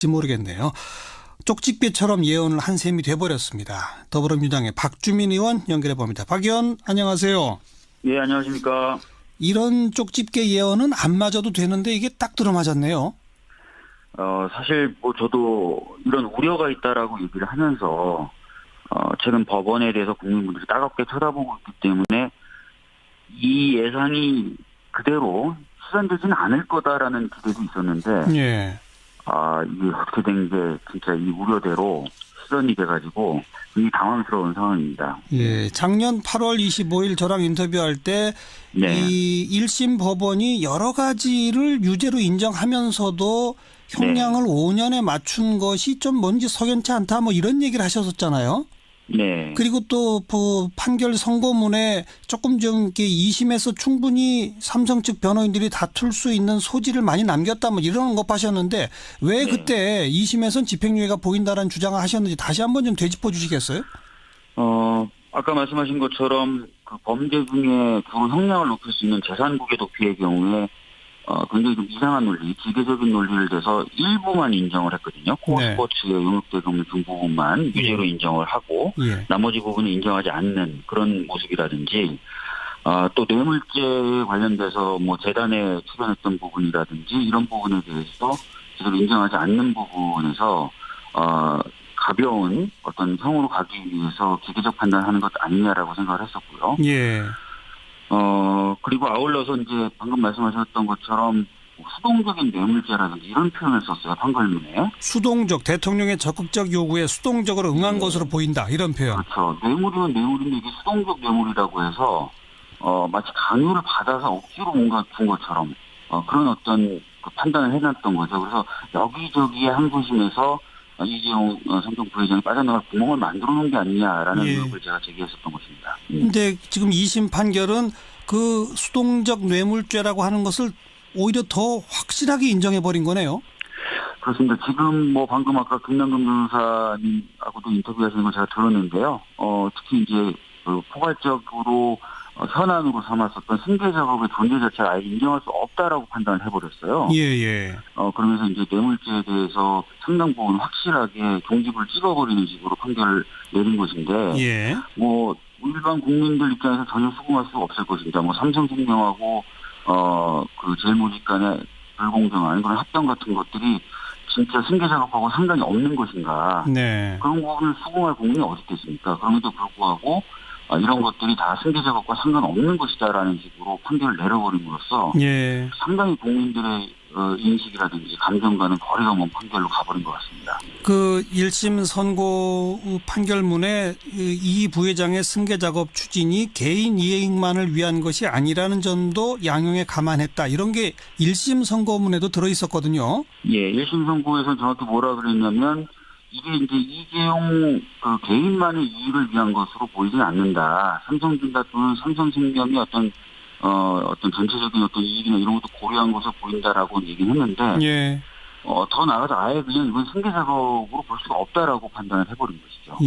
모르겠네요. 쪽집게처럼 예언을 한 셈이 돼버렸습니다. 더불어민주당의 박주민 의원 연결해 봅니다. 박 의원 안녕하세요. 네, 안녕하십니까. 이런 쪽집게 예언은 안 맞아도 되는데 이게 딱 들어맞았네요. 사실 저도 이런 우려가 있다라고 얘기를 하면서 최근 법원에 대해서 국민분들이 따갑게 쳐다보고 있기 때문에 이 예상이 그대로 실현되지는 않을 거다라는 기대도 있었는데 예. 이게 어떻게 된 게 진짜 이 우려대로 실현이 돼가지고 굉장히 당황스러운 상황입니다. 예. 작년 8월 25일 저랑 인터뷰할 때 이 1심 법원이 여러 가지를 유죄로 인정하면서도 형량을 5년에 맞춘 것이 좀 뭔지 석연치 않다 뭐 이런 얘기를 하셨었잖아요. 네. 그리고 또 그 판결 선고문에 조금 좀 이렇게 2심에서 충분히 삼성 측 변호인들이 다툴 수 있는 소지를 많이 남겼다 뭐 이런 것 하셨는데 왜 그때 2심에선 집행유예가 보인다라는 주장을 하셨는지 다시 한번 좀 되짚어 주시겠어요? 아까 말씀하신 것처럼 그 범죄 중에 주로 형량을 높일 수 있는 재산국의 도피의 경우에 굉장히 좀 이상한 논리, 기계적인 논리를 대서 일부만 인정을 했거든요. 코어 스포츠의 용역대금 등 부분만 유죄로 인정을 하고 나머지 부분은 인정하지 않는 그런 모습이라든지 또 뇌물죄에 관련돼서 재단에 출연했던 부분이라든지 이런 부분에 대해서 제대로 인정하지 않는 부분에서 가벼운 어떤 형으로 가기 위해서 기계적 판단하는 것 아니냐라고 생각을 했었고요. 예. 그리고 아울러서 이제 방금 말씀하셨던 것처럼 수동적인 뇌물죄라든지 이런 표현을 썼어요, 판결문에. 수동적, 대통령의 적극적 요구에 수동적으로 응한 것으로 보인다, 이런 표현. 그렇죠. 뇌물이면 뇌물인데 이게 수동적 뇌물이라고 해서 마치 강요를 받아서 억지로 뭔가 준 것처럼 그런 어떤 그 판단을 해놨던 거죠. 그래서 여기저기에 항소심에서 이재용 삼성 부회장이 빠져나갈 구멍을 만들어 놓은 게 아니냐라는 의혹을 제가 제기했었던 것입니다. 그런데 지금 2심 판결은 그 수동적 뇌물죄라고 하는 것을 오히려 더 확실하게 인정해버린 거네요. 그렇습니다. 지금 방금 아까 김남근 변호사님하고도 인터뷰하시는 걸 제가 들었는데요. 특히 이제 포괄적으로 현안으로 삼았었던 승계 작업의 존재 자체를 아예 인정할 수 없다라고 판단을 해버렸어요. 예. 그러면서 이제 뇌물죄에 대해서 상당 부분 확실하게 종지부를 찍어버리는 식으로 판결을 내린 것인데, 일반 국민들 입장에서 전혀 수긍할 수가 없을 것입니다. 삼성생명하고 그 제일모직 간의 불공정한 그런 합병 같은 것들이 진짜 승계 작업하고 상관이 없는 것인가? 그런 부분을 수긍할 국민이 어디 있겠습니까? 그럼에도 불구하고 이런 것들이 다 승계 작업과 상관없는 것이다라는 식으로 판결을 내려버림으로써 상당히 국민들의 인식이라든지 감정과는 거리가 먼 판결로 가버린 것 같습니다. 그 1심 선고 판결문에 이 부회장의 승계 작업 추진이 개인 이익만을 위한 것이 아니라는 점도 양형에 감안했다. 이런 게 1심 선고문에도 들어있었거든요. 1심 선고에서 정확히 뭐라 그랬냐면 이게 이제 이재용 그 개인만의 이익을 위한 것으로 보이지는 않는다. 삼성전자 또는 삼성생명이 어떤 전체적인 어떤 이익이나 이런 것도 고려한 것으로 보인다라고 얘기는 했는데, 더 나아가서 아예 그냥 이건 승계 작업으로 볼 수가 없다라고 판단을 해버린 것이죠.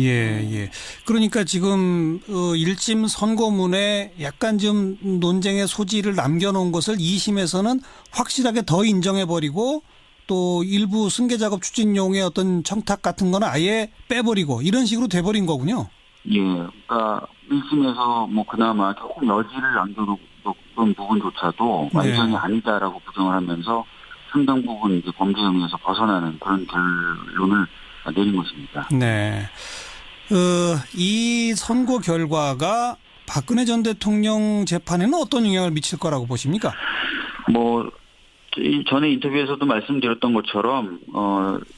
그러니까 지금 1심 선고문에 약간 좀 논쟁의 소지를 남겨놓은 것을 2심에서는 확실하게 더 인정해버리고 또 일부 승계 작업 추진용의 어떤 청탁 같은 거는 아예 빼버리고 이런 식으로 돼버린 거군요. 그러니까 1심에서 그나마 조금 여지를 남겨뒀던 부분조차도 완전히 아니다라고 부정을 하면서 상당 부분 이제 범죄 혐의에서 벗어나는 그런 결론을 내린 것입니다. 이 선고 결과가 박근혜 전 대통령 재판에는 어떤 영향을 미칠 거라고 보십니까? 전에 인터뷰에서도 말씀드렸던 것처럼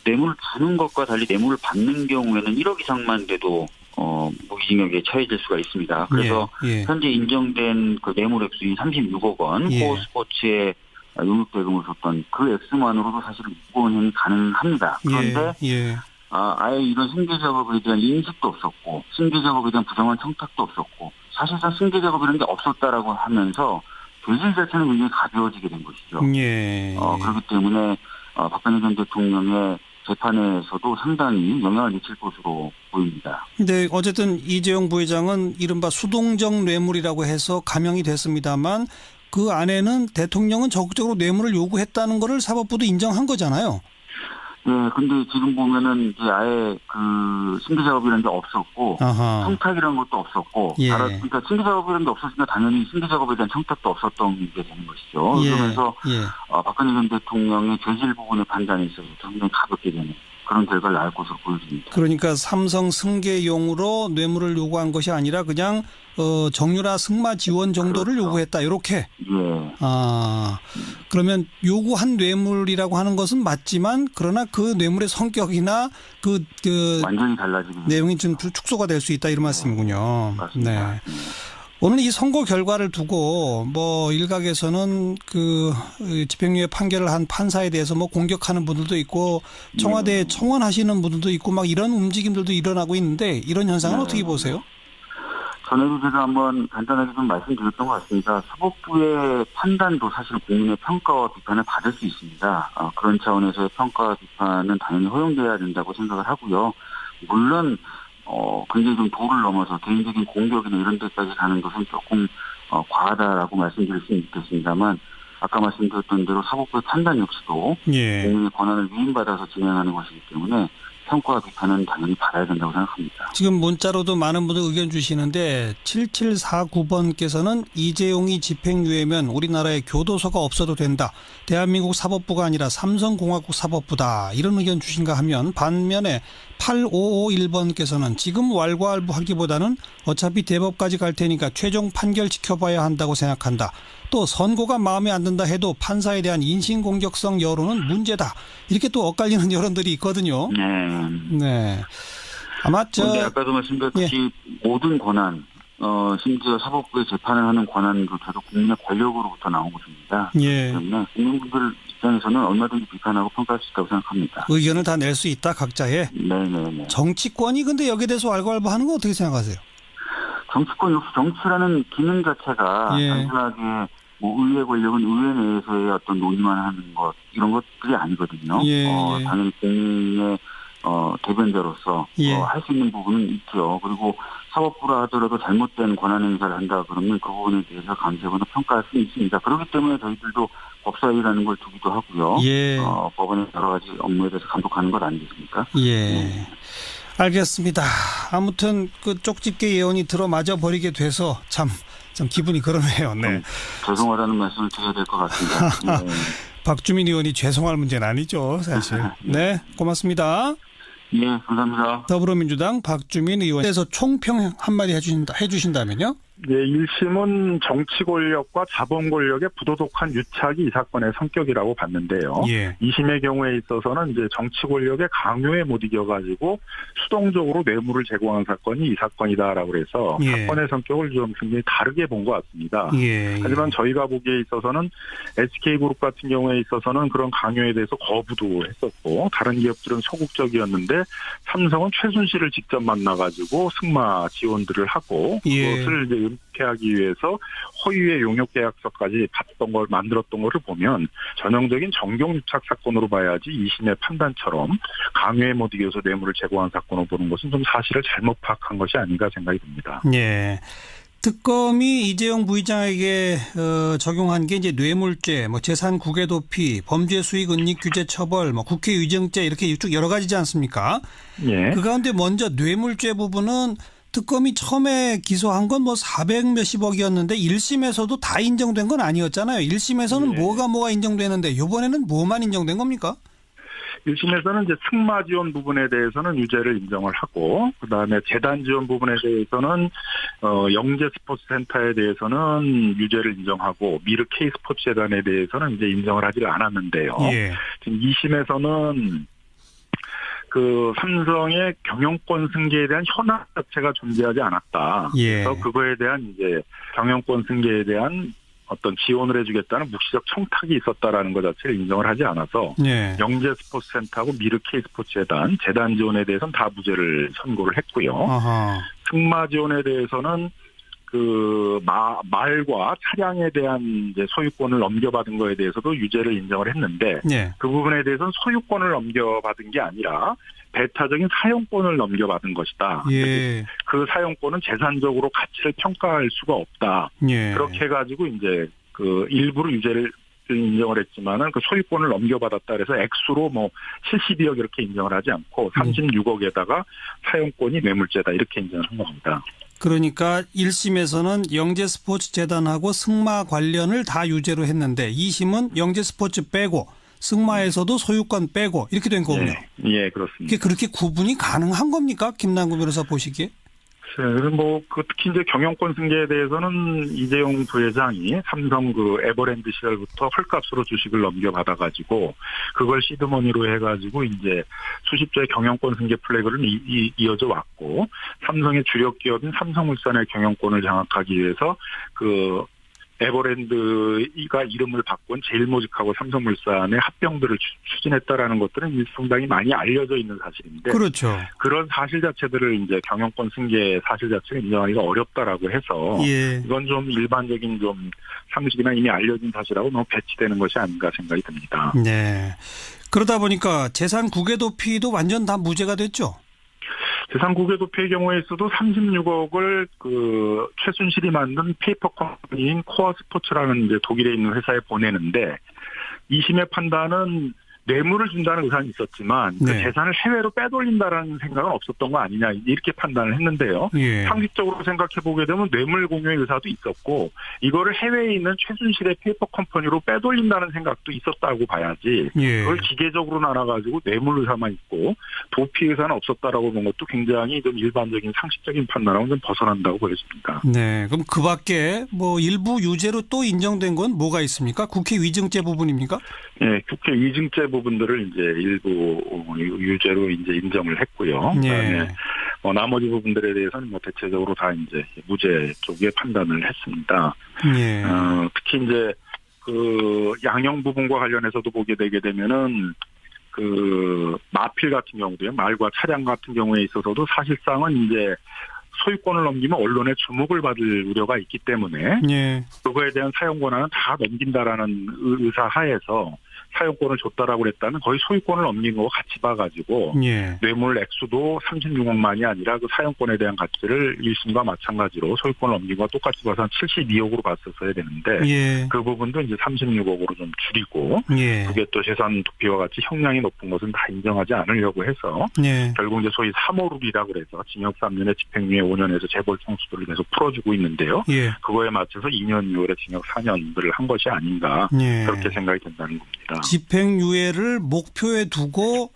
뇌물을 주는 것과 달리 뇌물을 받는 경우에는 1억 이상만 돼도 무기징역에 처해질 수가 있습니다. 그래서 현재 인정된 그 뇌물 액수인 36억 원, 코어 스포츠에 용역대금을 줬던 그 액수만으로도 사실은 무고형이 가능합니다. 그런데 아예 이런 승계 작업에 대한 인식도 없었고 승계 작업에 대한 부정한 청탁도 없었고 사실상 승계 작업이라는 게 없었다라고 하면서 죄질 자체는 굉장히 가벼워지게 된 것이죠. 그렇기 때문에 박근혜 전 대통령의 재판에서도 상당히 영향을 미칠 것으로 보입니다. 근데 어쨌든 이재용 부회장은 이른바 수동적 뇌물이라고 해서 감형이 됐습니다만 그 안에는 대통령은 적극적으로 뇌물을 요구했다는 것을 사법부도 인정한 거잖아요. 예, 근데 지금 보면은 이제 아예 그 신규 작업이라는 게 없었고, 아하. 청탁이라는 것도 없었고, 예. 그러니까 신규 작업이라는 게 없었으니까 당연히 신규 작업에 대한 청탁도 없었던 게 되는 것이죠. 예. 그러면서 예. 박근혜 전 대통령의 죄질 부분의 판단에 있어서 상당히 가볍게 되는 그런 결과를 낳을 것으로 보여집니다. 그러니까 삼성 승계용으로 뇌물을 요구한 것이 아니라 그냥 정유라 승마 지원 정도를 그렇죠. 요구했다. 이렇게. 예. 그러면 요구한 뇌물이라고 하는 것은 맞지만 그러나 그 뇌물의 성격이나 그 완전히 달라지는 내용이 좀 축소가 될 수 있다 이런 말씀이군요. 맞습니다. 네. 오늘 이 선고 결과를 두고 뭐 일각에서는 그 집행유예 판결을 한 판사에 대해서 뭐 공격하는 분들도 있고 청와대에 청원하시는 분들도 있고 막 이런 움직임들도 일어나고 있는데 이런 현상은 어떻게 보세요? 전에도 제가 한번 간단하게 좀 말씀드렸던 것 같습니다. 사법부의 판단도 사실 국민의 평가와 비판을 받을 수 있습니다. 그런 차원에서의 평가와 비판은 당연히 허용돼야 된다고 생각을 하고요. 물론 굉장히 좀 도를 넘어서 개인적인 공격이나 이런 데까지 가는 것은 조금 과하다라고 말씀드릴 수는 있겠습니다만 아까 말씀드렸던 대로 사법부의 판단 역시도 예. 국민의 권한을 위임받아서 진행하는 것이기 때문에 평가와 비판은 당연히 받아야 된다고 생각합니다. 지금 문자로도 많은 분들 의견 주시는데 7749번께서는 이재용이 집행유예면 우리나라에 교도소가 없어도 된다. 대한민국 사법부가 아니라 삼성공화국 사법부다. 이런 의견 주신가 하면 반면에 8551번께서는 지금 왈가왈부하기보다는 어차피 대법까지 갈 테니까 최종 판결 지켜봐야 한다고 생각한다. 또 선고가 마음에 안 든다 해도 판사에 대한 인신공격성 여론은 문제다. 이렇게 또 엇갈리는 여론들이 있거든요. 네. 아마 아까도 말씀드렸듯이 모든 권한, 심지어 사법부의 재판을 하는 권한조차도 국민의 권력으로부터 나온 것입니다. 예. 그렇기 때문에 국민분들 입장에서는 얼마든지 비판하고 평가할 수 있다고 생각합니다. 의견을 다 낼 수 있다 각자의. 네네네. 정치권이 근데 여기에 대해서 왈가왈부하는 건 어떻게 생각하세요? 정치권 역시 정치라는 기능 자체가 단순하게 뭐 의회 권력은 의회 내에서의 어떤 논의만 하는 것 이런 것들이 아니거든요. 당연히 국민의 대변자로서 할 수 있는 부분은 있죠. 그리고 사법부라 하더라도 잘못된 권한 행사를 한다 그러면 그 부분에 대해서 감시하거나 평가할 수 있습니다. 그렇기 때문에 저희들도 법사위라는 걸 두기도 하고요. 법원의 여러 가지 업무에 대해서 감독하는 것 아니겠습니까? 예. 알겠습니다. 아무튼 그 쪽집게 예언이 들어맞아 버리게 돼서 참 기분이 그러네요. 네. 죄송하다는 말씀을 드려야 될 것 같습니다. 네. 박주민 의원이 죄송할 문제는 아니죠, 사실. 네, 고맙습니다. 예, 감사합니다. 더불어민주당 박주민 의원에서 총평 한마디 해주신다면요? 네, 1심은 정치 권력과 자본 권력의 부도덕한 유착이 이 사건의 성격이라고 봤는데요. 2심의 경우에 있어서는 이제 정치 권력의 강요에 못 이겨가지고 수동적으로 뇌물을 제공한 사건이 이 사건이다라고 해서 사건의 성격을 좀 굉장히 다르게 본 것 같습니다. 하지만 저희가 보기에 있어서는 SK그룹 같은 경우에 있어서는 그런 강요에 대해서 거부도 했었고 다른 기업들은 소극적이었는데 삼성은 최순실을 직접 만나가지고 승마 지원들을 하고 그것을 이제 은폐하기 위해서 허위의 용역계약서까지 만들었던 것을 보면 전형적인 정경유착 사건으로 봐야지 2심의 판단처럼 강요에 못 이겨서 뇌물을 제공한 사건으로 보는 것은 좀 사실을 잘못 파악한 것이 아닌가 생각이 듭니다. 예. 특검이 이재용 부의장에게 적용한 게 이제 뇌물죄, 뭐 재산 국외 도피, 범죄 수익 은닉 규제 처벌, 뭐 국회 위증죄 이렇게 쭉 여러 가지지 않습니까? 그 가운데 먼저 뇌물죄 부분은 특검이 처음에 기소한 건 뭐 400 몇십억이었는데 1심에서도 다 인정된 건 아니었잖아요. 1심에서는 뭐가 인정되는데 이번에는 뭐만 인정된 겁니까? 1심에서는 이제 승마 지원 부분에 대해서는 유죄를 인정을 하고 그다음에 재단 지원 부분에 대해서는 영재 스포츠 센터에 대해서는 유죄를 인정하고 미르 K 스포츠 재단에 대해서는 이제 인정을 하지 않았는데요. 지금 2심에서는 그 삼성의 경영권 승계에 대한 현황 자체가 존재하지 않았다. 그래서 그거에 대한 이제 경영권 승계에 대한 어떤 지원을 해주겠다는 묵시적 청탁이 있었다라는 것 자체를 인정을 하지 않아서 영재 스포츠센터하고 미르 K 스포츠 재단 지원에 대해서는 다 무죄를 선고를 했고요. 승마 지원에 대해서는 그 말과 차량에 대한 이제 소유권을 넘겨받은 거에 대해서도 유죄를 인정을 했는데 그 부분에 대해서는 소유권을 넘겨받은 게 아니라 배타적인 사용권을 넘겨받은 것이다. 그 사용권은 재산적으로 가치를 평가할 수가 없다. 그렇게 해가지고 이제 그 일부러 유죄를 인정을 했지만은 그 소유권을 넘겨받았다 그래서 액수로 뭐 72억 이렇게 인정을 하지 않고 36억에다가 사용권이 뇌물죄다 이렇게 인정을 한 겁니다. 그러니까 1심에서는 영재스포츠재단하고 승마 관련을 다 유죄로 했는데 2심은 영재스포츠 빼고 승마에서도 소유권 빼고 이렇게 된 거군요. 예, 그렇습니다. 그게 그렇게 구분이 가능한 겁니까? 김남국 변호사 보시기에? 특히 이제 경영권 승계에 대해서는 이재용 부회장이 삼성 에버랜드 시절부터 헐값으로 주식을 넘겨받아가지고 그걸 시드머니로 해가지고 이제 수십조의 경영권 승계 플래그를 이어져 왔고 삼성의 주력 기업인 삼성물산의 경영권을 장악하기 위해서 에버랜드가 이름을 바꾼 제일모직하고 삼성물산의 합병들을 추진했다라는 것들은 상당히 많이 알려져 있는 사실인데, 그렇죠. 그런 사실 자체들을 이제 경영권 승계 사실 자체를 인정하기가 어렵다라고 해서 이건 좀 일반적인 좀 상식이나 이미 알려진 사실하고 너무 배치되는 것이 아닌가 생각이 듭니다. 네. 그러다 보니까 재산 국외 도피도 완전 다 무죄가 됐죠. 재산 국외 도피의 경우에 있어도 36억을 최순실이 만든 페이퍼 컴퍼니인 코어 스포츠라는 이제 독일에 있는 회사에 보내는데 2심의 판단은 뇌물을 준다는 의사는 있었지만 그 재산을 해외로 빼돌린다라는 생각은 없었던 거 아니냐 이렇게 판단을 했는데요. 상식적으로 생각해 보게 되면 뇌물 공유의 의사도 있었고 이거를 해외에 있는 최순실의 페이퍼 컴퍼니로 빼돌린다는 생각도 있었다고 봐야지 그걸 기계적으로 나눠가지고 뇌물 의사만 있고 도피 의사는 없었다라고 본 것도 굉장히 좀 일반적인 상식적인 판단하고는 좀 벗어난다고 보여집니다. 네, 그럼 그 밖에 뭐 일부 유죄로 또 인정된 건 뭐가 있습니까? 국회 위증죄 부분입니까? 네, 국회 위증죄 부분들을 이제 일부 유죄로 이제 인정을 했고요. 그다음에 나머지 부분들에 대해서는 뭐 대체적으로 다 이제 무죄 쪽에 판단을 했습니다. 특히 이제 양형 부분과 관련해서도 보게 되게 되면은 마필 같은 경우도요, 말과 차량 같은 경우에 있어서도 사실상은 이제 소유권을 넘기면 언론의 주목을 받을 우려가 있기 때문에 그거에 대한 사용 권한은 다 넘긴다라는 의사 하에서 사용권을 줬다라고 그랬다는 거의 소유권을 넘긴 거와 같이 봐가지고 뇌물 액수도 36억만이 아니라 그 사용권에 대한 가치를 1심과 마찬가지로 소유권을 넘긴 거와 똑같이 봐서 한 72억으로 봤었어야 되는데 그 부분도 이제 36억으로 좀 줄이고 그게 또 재산 도피와 같이 형량이 높은 것은 다 인정하지 않으려고 해서 결국 이제 소위 3호룰이라고 그래서 징역 3년에 집행유예 5년에서 재벌 총수들을 계속 풀어주고 있는데요. 그거에 맞춰서 2년 이후에 징역 4년들을 한 것이 아닌가 그렇게 생각이 된다는 겁니다. 집행유예를 목표에 두고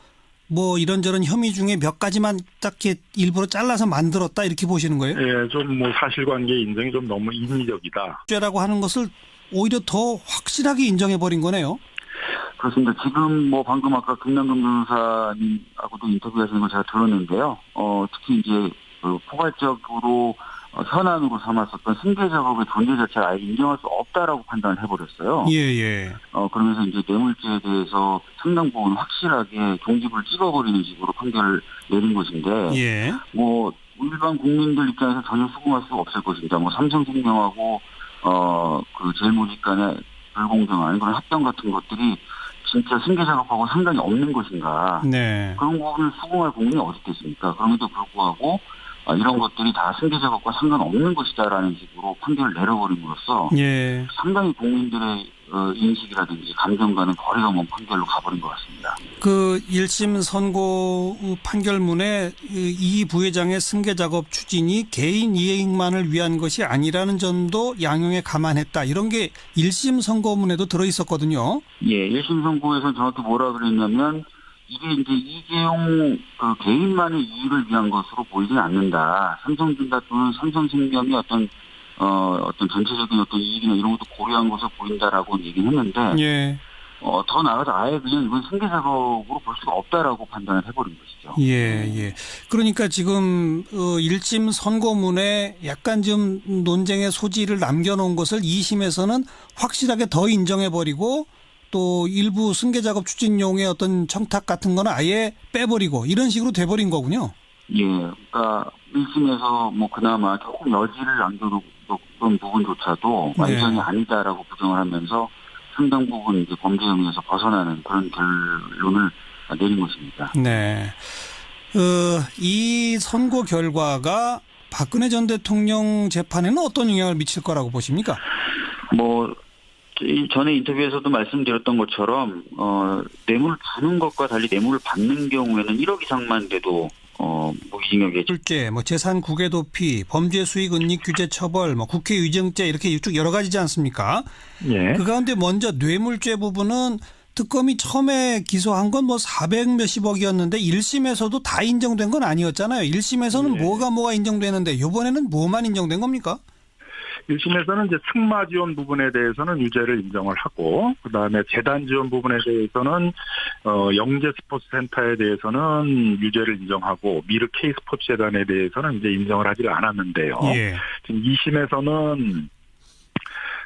뭐 이런저런 혐의 중에 몇 가지만 딱 일부러 잘라서 만들었다 이렇게 보시는 거예요? 예, 좀 뭐 사실관계 인정이 좀 너무 인위적이다. 죄라고 하는 것을 오히려 더 확실하게 인정해버린 거네요. 그렇습니다. 지금 뭐 방금 아까 김남국 변호사님하고도 인터뷰하시는 걸 제가 들었는데요. 특히 이제 포괄적으로 현안으로 삼았었던 승계 작업의 존재 자체를 아예 인정할 수 없다라고 판단을 해버렸어요. 그러면서 이제 뇌물죄에 대해서 상당 부분 확실하게 종지부를 찍어버리는 식으로 판결을 내린 것인데, 뭐 일반 국민들 입장에서 전혀 수긍할 수가 없을 것입니다. 뭐 삼성생명하고 제일모직 간의 불공정한 그런 합병 같은 것들이 진짜 승계 작업하고 상관이 없는 것인가? 그런 부분을 수긍할 국민이 어디 있겠습니까? 그럼에도 불구하고 이런 것들이 다 승계 작업과 상관없는 것이다라는 식으로 판결을 내려버림으로써 상당히 국민들의 인식이라든지 감정과는 거리가 먼 판결로 가버린 것 같습니다. 1심 선고 판결문에 이 부회장의 승계 작업 추진이 개인 이익만을 위한 것이 아니라는 점도 양형에 감안했다. 이런 게 1심 선고문에도 들어있었거든요. 1심 선고에서 정확히 뭐라 그랬냐면 이게 이제 이재용 개인만의 이익을 위한 것으로 보이진 않는다. 삼성전자 또는 삼성생명이 어떤 전체적인 어떤 이익이나 이런 것도 고려한 것으로 보인다라고 얘기는 했는데, 더 나아가서 아예 그냥 이건 승계 작업으로 볼 수가 없다라고 판단을 해버린 것이죠. 그러니까 지금 1심 선고문에 약간 좀 논쟁의 소지를 남겨놓은 것을 2심에서는 확실하게 더 인정해버리고 또 일부 승계 작업 추진용의 어떤 청탁 같은 거는 아예 빼버리고 이런 식으로 돼버린 거군요. 그러니까 1심에서 뭐 그나마 조금 여지를 남겨뒀던 부분조차도 완전히 아니다라고 부정을 하면서 상당 부분 이제 범죄 혐의에서 벗어나는 그런 결론을 내린 것입니다. 이 선고 결과가 박근혜 전 대통령 재판에는 어떤 영향을 미칠 거라고 보십니까? 전에 인터뷰에서도 말씀드렸던 것처럼 뇌물을 주는 것과 달리 뇌물을 받는 경우에는 1억 이상만 돼도 무기징역에 실제 재산 국외 도피, 범죄 수익 은닉 규제 처벌, 국회 위증죄 이렇게 쭉 여러 가지지 않습니까? 예. 그 가운데 먼저 뇌물죄 부분은 특검이 처음에 기소한 건 400 몇십억이었는데 1심에서도 다 인정된 건 아니었잖아요. 1심에서는 예. 뭐가 인정되는데 이번에는 뭐만 인정된 겁니까? 1심에서는 이제 승마 지원 부분에 대해서는 유죄를 인정을 하고, 그다음에 재단 지원 부분에 대해서는 영재 스포츠 센터에 대해서는 유죄를 인정하고, 미르 K 스포츠 재단에 대해서는 이제 인정을 하지 않았는데요. 예. 지금 2심에서는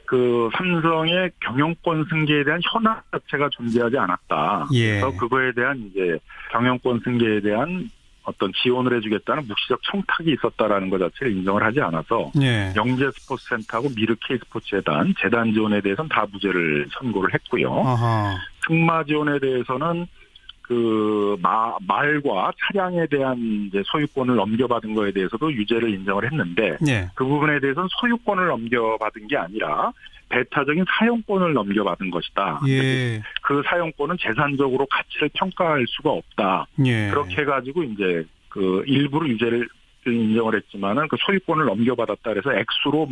그 삼성의 경영권 승계에 대한 현황 자체가 존재하지 않았다. 예. 그래서 그거에 대한 이제 경영권 승계에 대한 어떤 지원을 해주겠다는 묵시적 청탁이 있었다라는 것 자체를 인정을 하지 않아서 예. 영재 스포츠센터하고 미르 K 스포츠 재단 지원에 대해서는 다 무죄를 선고를 했고요. 아하. 승마 지원에 대해서는 그 말과 차량에 대한 이제 소유권을 넘겨받은 거에 대해서도 유죄를 인정을 했는데 예. 그 부분에 대해서는 소유권을 넘겨받은 게 아니라 배타적인 사용권을 넘겨받은 것이다. 예. 그 사용권은 재산적으로 가치를 평가할 수가 없다. 예. 그렇게 해가지고 이제 그 일부러 유죄를 인정을 했지만은 그 소유권을 넘겨받았다 그래서 액수로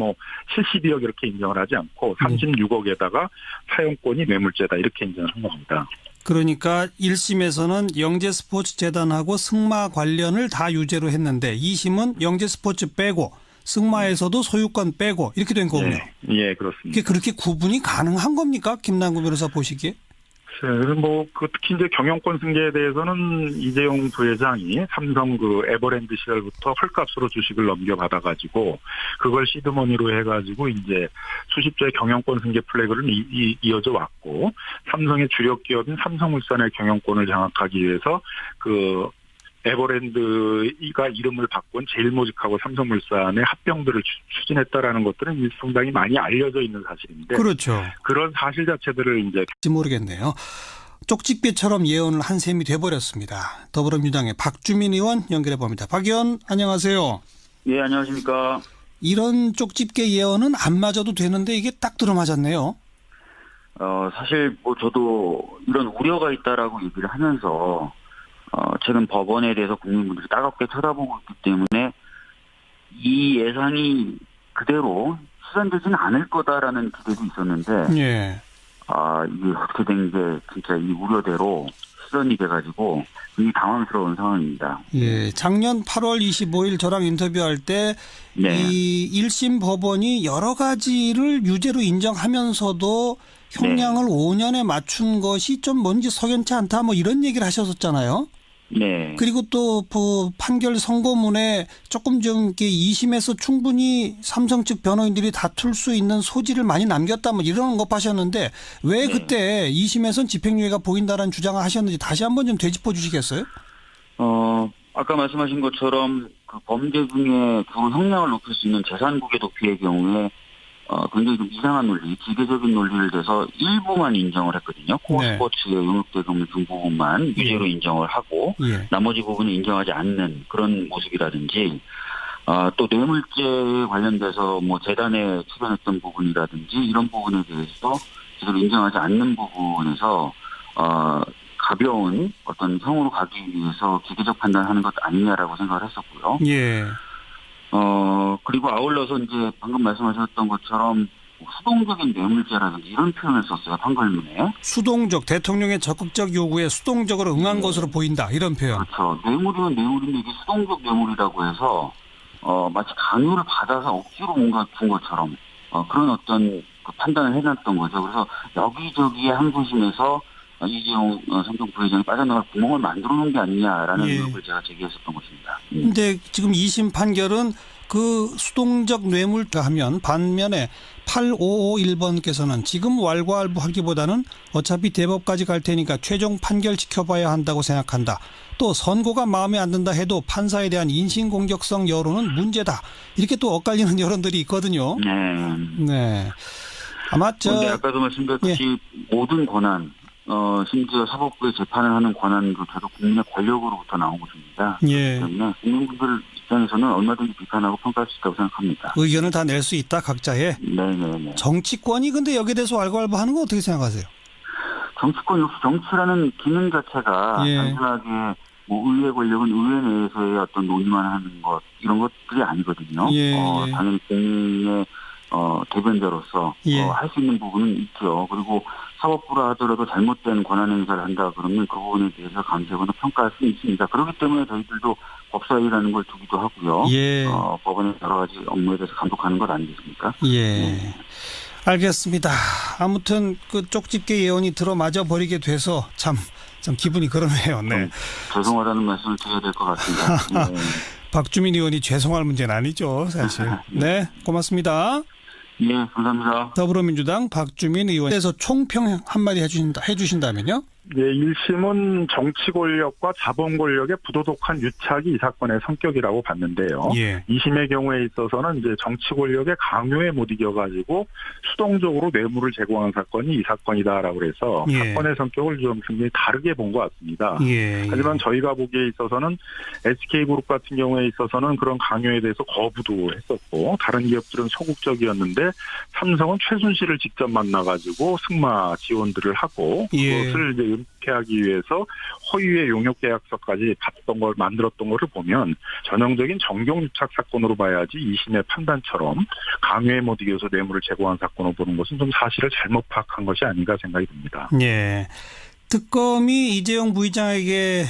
72억 이렇게 인정을 하지 않고 36억에다가 사용권이 뇌물죄다 이렇게 인정을 한 겁니다. 그러니까 1심에서는 영재 스포츠 재단하고 승마 관련을 다 유죄로 했는데 2심은 영재 스포츠 빼고 승마에서도 소유권 빼고 이렇게 된 거군요. 예, 그렇습니다. 이게 그렇게 구분이 가능한 겁니까? 김남국 변호사 보시기에? 특히 이제 경영권 승계에 대해서는 이재용 부회장이 삼성 그 에버랜드 시절부터 헐값으로 주식을 넘겨받아가지고 그걸 시드머니로 해가지고 이제 수십조의 경영권 승계 플래그를 이어져 왔고 삼성의 주력 기업인 삼성물산의 경영권을 장악하기 위해서 그 에버랜드가 이름을 바꾼 제일모직하고 삼성물산의 합병들을 추진했다라는 것들은 상당히 많이 알려져 있는 사실인데 그렇죠. 그런 사실 자체들을 이제 모르겠네요. 쪽집게처럼 예언을 한 셈이 돼버렸습니다. 더불어민주당의 박주민 의원 연결해 봅니다. 박 의원 안녕하세요. 예, 안녕하십니까. 이런 쪽집게 예언은 안 맞아도 되는데 이게 딱 들어맞았네요. 사실 저도 이런 우려가 있다라고 얘기를 하면서 최근 법원에 대해서 국민분들이 따갑게 쳐다보고 있기 때문에 이 예상이 그대로 실현되지는 않을 거다라는 기대도 있었는데, 예. 이게 어떻게 된 게 진짜 이 우려대로 실현이 돼가지고 굉장히 당황스러운 상황입니다. 예. 작년 8월 25일 저랑 인터뷰할 때 이 1심 법원이 여러 가지를 유죄로 인정하면서도 형량을 5년에 맞춘 것이 좀 뭔지 석연치 않다 이런 얘기를 하셨었잖아요. 네. 그리고 또 그 판결 선고문에 조금 좀 2심에서 충분히 삼성 측 변호인들이 다툴 수 있는 소지를 많이 남겼다 이런 거 하셨는데 왜 그때 2심에서는 집행유예가 보인다라는 주장을 하셨는지 다시 한번 좀 되짚어 주시겠어요? 아까 말씀하신 것처럼 그 범죄 중에 그 형량을 높일 수 있는 재산국외 도피의 경우에 굉장히 좀 이상한 논리, 기계적인 논리를 대서 일부만 인정을 했거든요. 코어스포츠의 용역대금 등 부분만 유죄로 인정을 하고 나머지 부분은 인정하지 않는 그런 모습이라든지 또 뇌물죄에 관련돼서 재단에 출연했던 부분이라든지 이런 부분에 대해서 제대로 인정하지 않는 부분에서 가벼운 어떤 형으로 가기 위해서 기계적 판단하는 것 아니냐라고 생각을 했었고요. 예. 그리고 아울러서 이제 방금 말씀하셨던 것처럼 수동적인 뇌물죄라든지 이런 표현을 썼어요, 판결문에. 수동적, 대통령의 적극적 요구에 수동적으로 응한 것으로 보인다, 이런 표현. 그렇죠. 뇌물이면 뇌물인데 이게 수동적 뇌물이라고 해서 마치 강요를 받아서 억지로 뭔가 준 것처럼 그런 어떤 그 판단을 해놨던 거죠. 그래서 여기저기에 항소심에서 이재용 삼성 부회장이 빠져나갈 구멍을 만들어 놓은 게 아니냐라는 의혹을 제가 제기했었던 것입니다. 그런데 지금 2심 판결은 그 수동적 뇌물자 하면 반면에 8551번께서는 지금 왈가왈부하기보다는 어차피 대법까지 갈 테니까 최종 판결 지켜봐야 한다고 생각한다. 또 선고가 마음에 안 든다 해도 판사에 대한 인신공격성 여론은 문제다. 이렇게 또 엇갈리는 여론들이 있거든요. 네. 네. 아마 아까도 말씀드렸듯이 모든 권한 심지어 사법부의 재판을 하는 권한조차도 국민의 권력으로부터 나온 것입니다. 예. 그렇기 때문에 국민분들 입장에서는 얼마든지 비판하고 평가할 수 있다고 생각합니다. 의견을 다 낼 수 있다, 각자의. 네네네. 정치권이 근데 여기에 대해서 왈가왈부하는 거 어떻게 생각하세요? 정치권 역시 정치라는 기능 자체가 예. 단순하게 뭐 의회 권력은 의회 내에서의 어떤 논의만 하는 것 이런 것들이 아니거든요. 예. 당연히 국민의 대변자로서 예. 할 수 있는 부분은 있죠. 그리고 사법부라 하더라도 잘못된 권한 행사를 한다 그러면 그 부분에 대해서 감시하거나 평가할 수 있습니다. 그렇기 때문에 저희들도 법사위라는 걸 두기도 하고요. 예. 법원의 여러 가지 업무에 대해서 감독하는 것 아니겠습니까? 예. 알겠습니다. 아무튼 그 쪽집게 예언이 들어맞아 버리게 돼서 참 기분이 그러네요. 네. 죄송하다는 말씀을 드려야 될 것 같습니다. 네. 박주민 의원이 죄송할 문제는 아니죠, 사실. 네, 고맙습니다. 예, 감사합니다. 더불어민주당 박주민 의원에서 총평 한마디 해주신다면요? 네, 1심은 정치 권력과 자본 권력의 부도덕한 유착이 이 사건의 성격이라고 봤는데요. 예. 2심의 경우에 있어서는 이제 정치 권력의 강요에 못 이겨가지고 수동적으로 뇌물을 제공한 사건이 이 사건이다라고 해서 예. 사건의 성격을 좀 굉장히 다르게 본 것 같습니다. 예. 하지만 저희가 보기에 있어서는 SK그룹 같은 경우에 있어서는 그런 강요에 대해서 거부도 했었고 다른 기업들은 소극적이었는데 삼성은 최순실을 직접 만나가지고 승마 지원들을 하고 예. 그것을 이제 은폐하기 위해서 허위의 용역 계약서까지 만들었던 거를 보면 전형적인 정경유착 사건으로 봐야지 2심의 판단처럼 강요에 못 이겨서 뇌물을 제공한 사건으로 보는 것은 좀 사실을 잘못 파악한 것이 아닌가 생각이 듭니다. 예. 특검이 이재용 부의장에게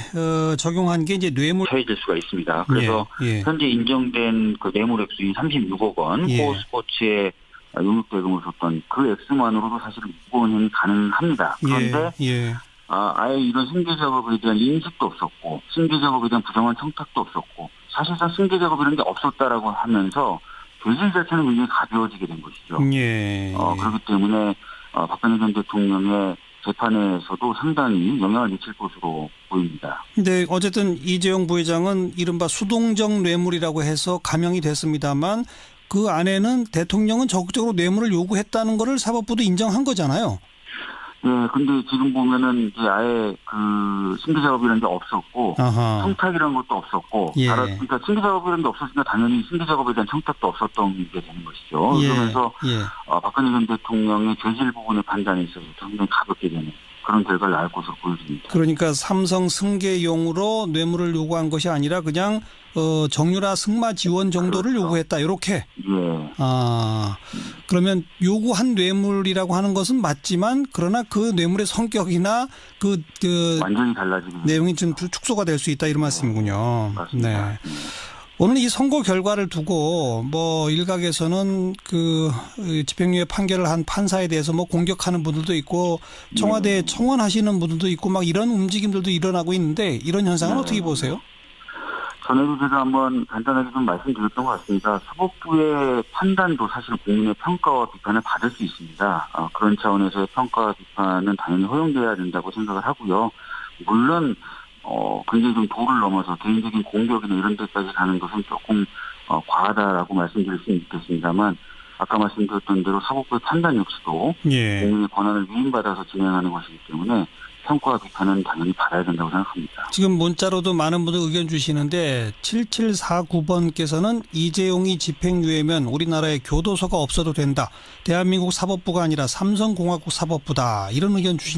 적용한 게 이제 뇌물 처해질 수가 있습니다. 그래서 예. 현재 인정된 그 뇌물 액수인 36억 원, 예. 코스포츠에 용역대금을 줬던 그 액수만으로도 사실 무거운 형이 가능합니다. 그런데 예. 아예 이런 승계 작업에 대한 인식도 없었고 승계 작업에 대한 부정한 청탁도 없었고 사실상 승계 작업이라는 게 없었다라고 하면서 죄질 자체는 굉장히 가벼워지게 된 것이죠. 예. 그렇기 때문에 박근혜 전 대통령의 재판에서도 상당히 영향을 미칠 것으로 보입니다. 근데 어쨌든 이재용 부회장은 이른바 수동적 뇌물이라고 해서 감형이 됐습니다만 그 안에는 대통령은 적극적으로 뇌물을 요구했다는 거를 사법부도 인정한 거잖아요. 네, 근데 지금 보면은 이제 아예 그 승계 작업이라는 게 없었고, 아하. 청탁이라는 것도 없었고, 예. 그러니까 승계 작업이라는 게 없었으니까 당연히 승계 작업에 대한 청탁도 없었던 게 되는 것이죠. 예. 그러면서 예. 박근혜 전 대통령의 죄질 부분의 판단에 있어서 상당히 가볍게 되는 그런 결과를 낳을 것으로 보여집니다. 그러니까 삼성 승계용으로 뇌물을 요구한 것이 아니라 그냥 정유라 승마 지원 정도를 그렇죠. 요구했다. 이렇게. 예. 그러면 요구한 뇌물이라고 하는 것은 맞지만 그러나 그 뇌물의 성격이나 그 완전히 달라지게 내용이 좀 축소가 될 수 있다 이런 말씀이군요. 맞습니다. 네. 오늘 이 선고 결과를 두고 뭐 일각에서는 그 집행유예 판결을 한 판사에 대해서 뭐 공격하는 분들도 있고 청와대에 청원하시는 분들도 있고 막 이런 움직임들도 일어나고 있는데 이런 현상은 어떻게 보세요? 전에도 제가 한번 간단하게 좀 말씀드렸던 것 같습니다. 사법부의 판단도 사실 국민의 평가와 비판을 받을 수 있습니다. 그런 차원에서의 평가와 비판은 당연히 허용돼야 된다고 생각을 하고요. 물론 굉장히 좀 도를 넘어서 개인적인 공격이나 이런 데까지 가는 것은 조금 과하다라고 말씀드릴 수는 있겠습니다만 아까 말씀드렸던 대로 사법부의 판단 역시도 예. 국민의 권한을 위임받아서 진행하는 것이기 때문에 평가와 비판은 당연히 받아야 된다고 생각합니다. 지금 문자로도 많은 분들 의견 주시는데 7749번께서는 이재용이 집행유예면 우리나라에 교도소가 없어도 된다. 대한민국 사법부가 아니라 삼성공화국 사법부다. 이런 의견 주신